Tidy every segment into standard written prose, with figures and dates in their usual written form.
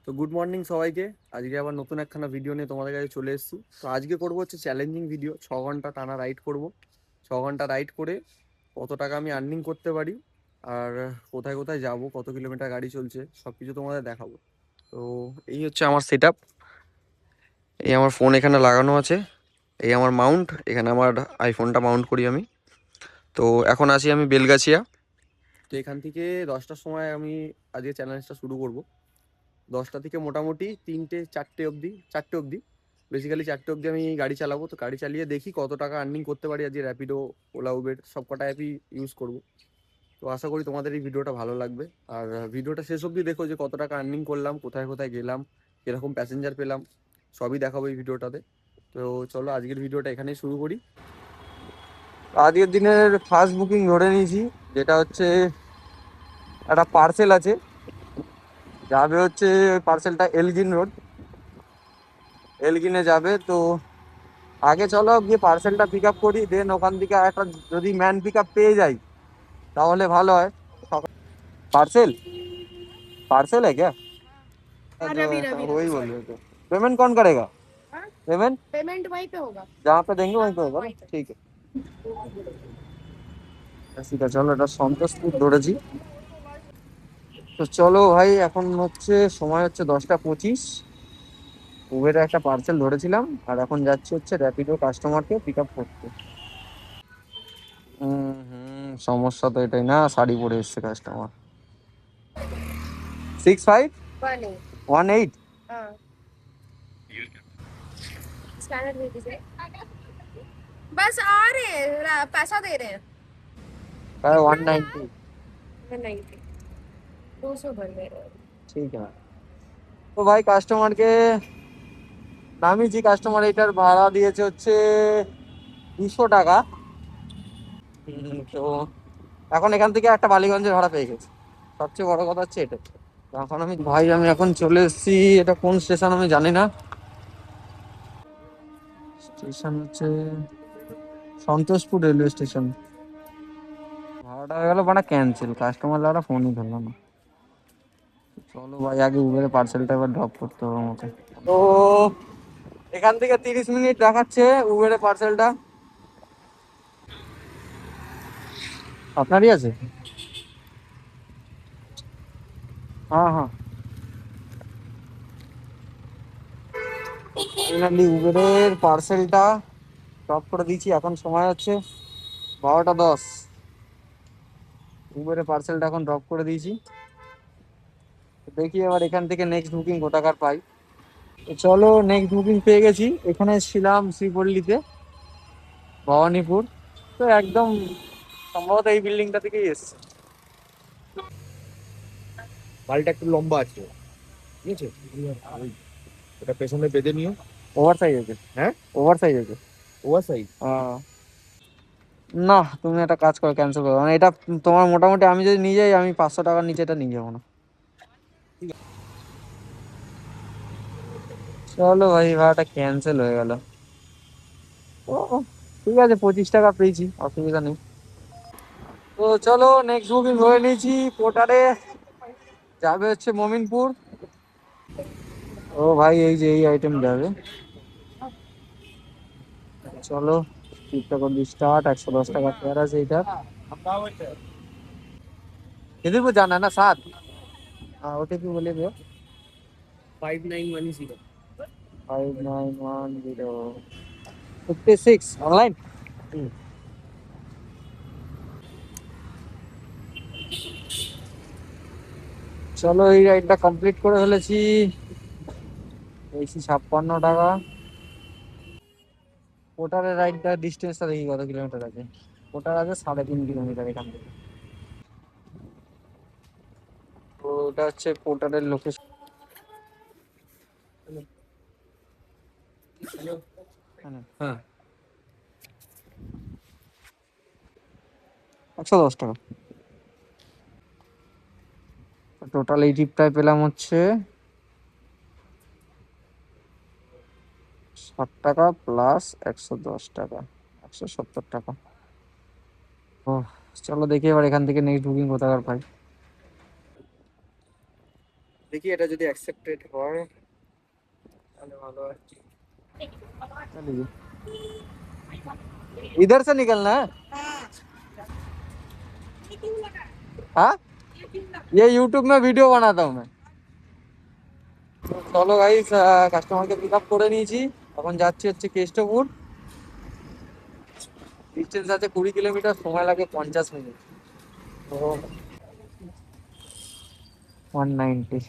তো good morning সবাইকে। আজকে আবার নতুন একখানা ভিডিও নিয়ে তোমাদের কাছে চলে এসেছি। তো আজকে করবো হচ্ছে চ্যালেঞ্জিং ভিডিও। 6 ঘন্টা টানা রাইড করব। 6 ঘন্টা রাইড করে কত টাকা আমি আর্নিং করতে পারি, আর কোথায় কোথায় যাব, কত কিলোমিটার গাড়ি চলছে, সবকিছু তোমাদের দেখাবো। তো এই হচ্ছে আমার সেট আপ। এই আমার ফোন এখানে লাগানো আছে, এই আমার মাউন্ট, এখানে আমার আইফোনটা মাউন্ট করি আমি। তো এখন আছি আমি বেলগাছিয়া। তো এখান থেকে 10টার সময় আমি আজকে চ্যালেঞ্জটা শুরু করব। 10টা থেকে মোটামুটি 3টে 4টে অবধি, 4টে অবধি, বেসিক্যালি 4টে অবধি আমি গাড়ি চালাবো। তো গাড়ি চালিয়ে দেখি কত টাকা আর্নিং করতে পারি। আজকে র্যাপিডো, ওলা, উবের সব কটা অ্যাপই ইউজ করব। তো আশা করি তোমাদের এই ভিডিওটা ভালো লাগবে। আর ভিডিওটা শেষ অবধি দেখো যে কত টাকা আর্নিং করলাম, কোথায় কোথায় গেলাম, কিরকম প্যাসেঞ্জার পেলাম, সবই দেখাবো এই ভিডিওটাতে। তো চলো আজকের ভিডিওটা এখানেই শুরু করি। আজকের দিনের ফার্স্ট বুকিং ধরে নিয়েছি, যেটা হচ্ছে একটা পার্সেল আছে, যাবে হচ্ছে ওই পার্সেলটা এলগিন রোড, এলগিনে যাবে। তো আগে চলো গিয়ে পার্সেলটা পিক আপ করি, দেন ওখান থেকে একটা যদি ম্যান পিক আপ পেয়ে যাই তাহলে ভালো হয়। पार्सल पार्सल है क्या? हाँ, जो रवि रवि रवि वही बोल सॉरी। रहे थे। पेमेंट कौन करेगा? हाँ, पेमेंट पेमेंट वहीं पे होगा। जहाँ पे देंगे हाँ वहीं पे हाँ होगा ना, वहीं पे। ठीक है। ঠিক আছে, চলো এটা সন্তোষপুর ধরেছি। তো চলো ভাই, এখন হচ্ছে সময় হচ্ছে 10টা 25। উবেরে একটা পার্সেল ধরেছিলাম, আর এখন যাচ্ছি হচ্ছে র্যাপিডো কাস্টমারকে পিক আপ করতে। সমস্যা তো এটাই না, শাড়ি পরে এসছে কাস্টমার। 6518। One eight. हाँ, स्कैनर दे दीजिए। बस आ रहे हैं, पैसा दे रहे हैं। कितना है यार? 190। 190। 200 भर दे रहे हैं। ঠিক আছে। তো ভাই কাস্টমারকে নামিয়েছি, কাস্টমার এটার ভাড়া দিয়েছে হচ্ছে 200 টাকা। তো এখন এখান থেকে একটা বালিগঞ্জের ভাড়া পেয়ে গেছি, সবচেয়ে বড় কথা হচ্ছে এটা। তো এখন আমি এখন চলে এসেছি, এটা কোন স্টেশন আমি জানি না। স্টেশন হচ্ছে সন্তোষপুর রেলওয়ে স্টেশন। ভাড়াটা হয়ে গেল মানে ক্যান্সেল, কাস্টমার দ্বারা ফোনই ধরলো না। চলো ভাই, আগে উবের পার্সেলটা এবার ড্রপ করতে হবে আমাকে। তো এখান থেকে 30 মিনিট দেখাচ্ছে উবেরের পার্সেলটা। আপনারই আছে? হ্যাঁ হ্যাঁ, ফাইনালি উবেরের পার্সেলটা ড্রপ করে দিয়েছি। এখন সময় হচ্ছে 12টা 10। উবেরের পার্সেলটা এখন ড্রপ করে দিয়েছি। তো দেখি এবার এখান থেকে নেক্সট বুকিং কোথাকার পাই। তো চলো, নেক্সট বুকিং পেয়ে গেছি। এখানে ছিলাম শ্রীপল্লীতে, ভবানীপুর। তো একদম সম্ভবত এই বিল্ডিংটা থেকেই এসছে। মালটা একটু লম্বা আছে, ঠিক আছে? ওই ওটা পেছনে বেঁধে নিও। ওভার সাইজ আছে, হ্যাঁ, ওভার সাইজ আছে। Over size. না, তুমি একটা কাজ করো, ক্যান্সেল করো, মানে এটা তোমার মোটামুটি আমি যদি নিয়ে যাই, আমি 500 টাকার নিচে এটা নিয়ে যাবো না। চলো ভাই, ভাড়াটা ক্যান্সেল হয়ে গেল। ও, ঠিক আছে, 25 টাকা পেয়েছি, অসুবিধা নেই। তো চলো, নেক্সট বুকিং হয়ে নিয়েছি পোর্টারে, যাবে হচ্ছে মমিনপুর। ও ভাই, এই যে এই আইটেম যাবে। চলো, টিকটক স্টার্ট। 110 টাকা ফেয়ার আছে এটা। किधर को जाना है ना, साथ? हाँ, ओटीपी बोले भैया। 5910। 5910 56 ऑनलाइन। চলো, এই রাইডটা কমপ্লিট করে ফেলেছি। পেয়েছি 56 টাকা। কোটারের রাইডটা ডিস্টেন্সটা দেখি কত কিলোমিটার আছে। কোটার আছে 3.5 কিলোমিটার এখান থেকে। তো ওটা হচ্ছে কোটারের লোকেশন। হ্যাঁ, 110 টাকা। টোটাল এই ট্রিপটায় পেলাম হচ্ছে 60 টাকা প্লাস 110 টাকা, 170 টাকা। ও, চলো দেখি এবার এখান থেকে নেক্সট বুকিং কোথাকার পাই। দেখি এটা যদি অ্যাকসেপ্টেড হয় তাহলে ভালো হয়। इधर से निकलना है। हाँ, ये यूट्यूब में वीडियो बनाता हूँ मैं। তো চলো গাইস, কাস্টমারকে পিক আপ করে নিয়েছি। এখন যাচ্ছি হচ্ছে কেষ্টপুর। ডিস্টেন্স আছে 20 কিলোমিটার, সময় লাগে 50 মিনিট। তো 190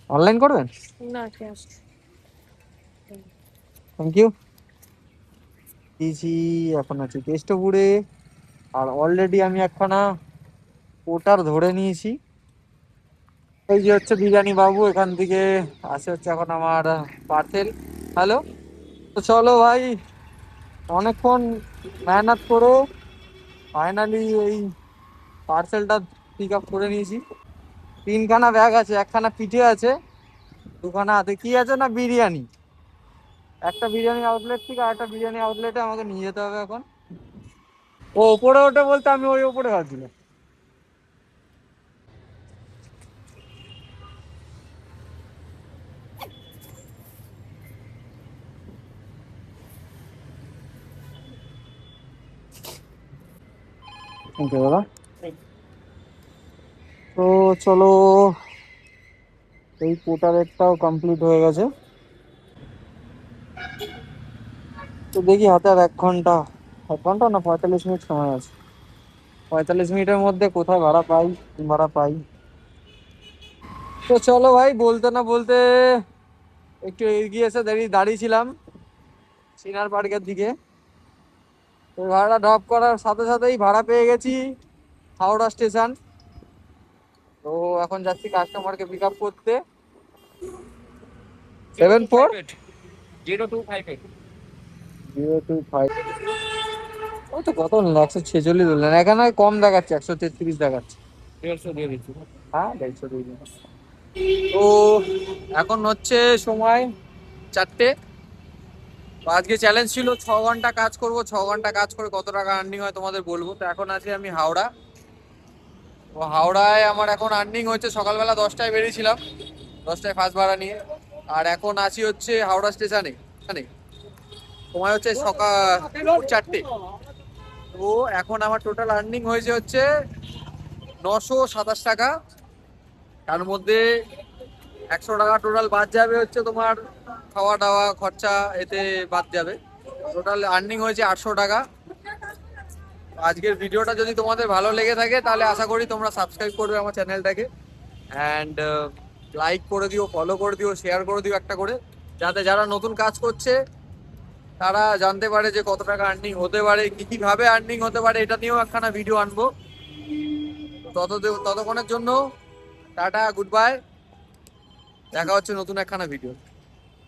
অনলাইন করবেন? না ক্যাশ। Thank you. দিয়েছি, এখন আছি কেষ্টপুরে। আর অলরেডি আমি একখানা পোটার ধরে নিয়েছি। এই যে হচ্ছে বিরিয়ানি বাবু, এখান থেকে আসে হচ্ছে এখন আমার পার্সেল। হ্যালো, তো চলো ভাই, অনেকক্ষণ মেহনত করে ফাইনালি এই পার্সেলটা পিক আপ করে নিয়েছি। 3খানা ব্যাগ আছে, একখানা পিঠে আছে, 2খানা হাতে কি আছে না বিরিয়ানি। একটা বিরিয়ানি আউটলেট থেকে আর একটা বিরিয়ানি আউটলেটে আমাকে নিয়ে যেতে হবে এখন। ও ওপরে ওঠে বলতে আমি ওই ওপরে ভাবছিলাম। ওকে দাদা, তো চলো, এই পোটারেরটাও কমপ্লিট হয়ে গেছে। তো দেখি হাতে আর 1 ঘন্টা, 1 ঘন্টা না 45 মিনিট সময় আছে। 45 মিনিটের মধ্যে কোথায় ভাড়া পাই, ভাড়া পাই। তো চলো ভাই, বলতে না বলতে একটু এগিয়ে এসে দাঁড়িয়ে ছিলাম চিনার পার্কের দিকে। তো ভাড়া ড্রপ করার সাথে সাথেই ভাড়া পেয়ে গেছি হাওড়া স্টেশন। তো এখন যাচ্ছি কাস্টমারকে পিক আপ করতে। 74 025। ও তো কত 146 বললেন, এখানে কম দেখাচ্ছে, 133 দেখাচ্ছে। 150 দিয়ে দিচ্ছি। হ্যাঁ 150 দিয়ে দিন। তো এখন হচ্ছে সময় 4টে। তো আজকে চ্যালেঞ্জ ছিল 6 ঘন্টা কাজ করব, 6 ঘন্টা কাজ করে কত টাকা আর্নিং হয় তোমাদের বলবো। তো এখন আছি আমি হাওড়া। তো হাওড়ায় আমার এখন আর্নিং হচ্ছে, সকালবেলা 10টায় বেরিয়েছিলাম, 10টায় ফার্স্ট ভাড়া নিয়ে। আর এখন আছি হচ্ছে হাওড়া স্টেশনে। সময় হচ্ছে সকাল 4টে। তো এখন আমার টোটাল আর্নিং হয়েছে হচ্ছে 927 টাকা। তার মধ্যে 100 টাকা টোটাল বাদ যাবে হচ্ছে তোমার খাওয়া দাওয়া খরচা, এতে বাদ যাবে। টোটাল আর্নিং হয়েছে 800 টাকা। আজকের ভিডিওটা যদি তোমাদের ভালো লেগে থাকে তাহলে আশা করি তোমরা সাবস্ক্রাইব করবে আমার চ্যানেলটাকে, অ্যান্ড লাইক করে দিও, ফলো করে দিও, শেয়ার করে দিও একটা করে, যাতে যারা নতুন কাজ করছে তারা জানতে পারে যে কত টাকা আর্নিং হতে পারে, কি কিভাবে আর্নিং হতে পারে, এটা নিয়েও একখানা ভিডিও আনবো। ততক্ষণের জন্য টাটা, গুড বাই, দেখা হচ্ছে নতুন একখানা ভিডিও।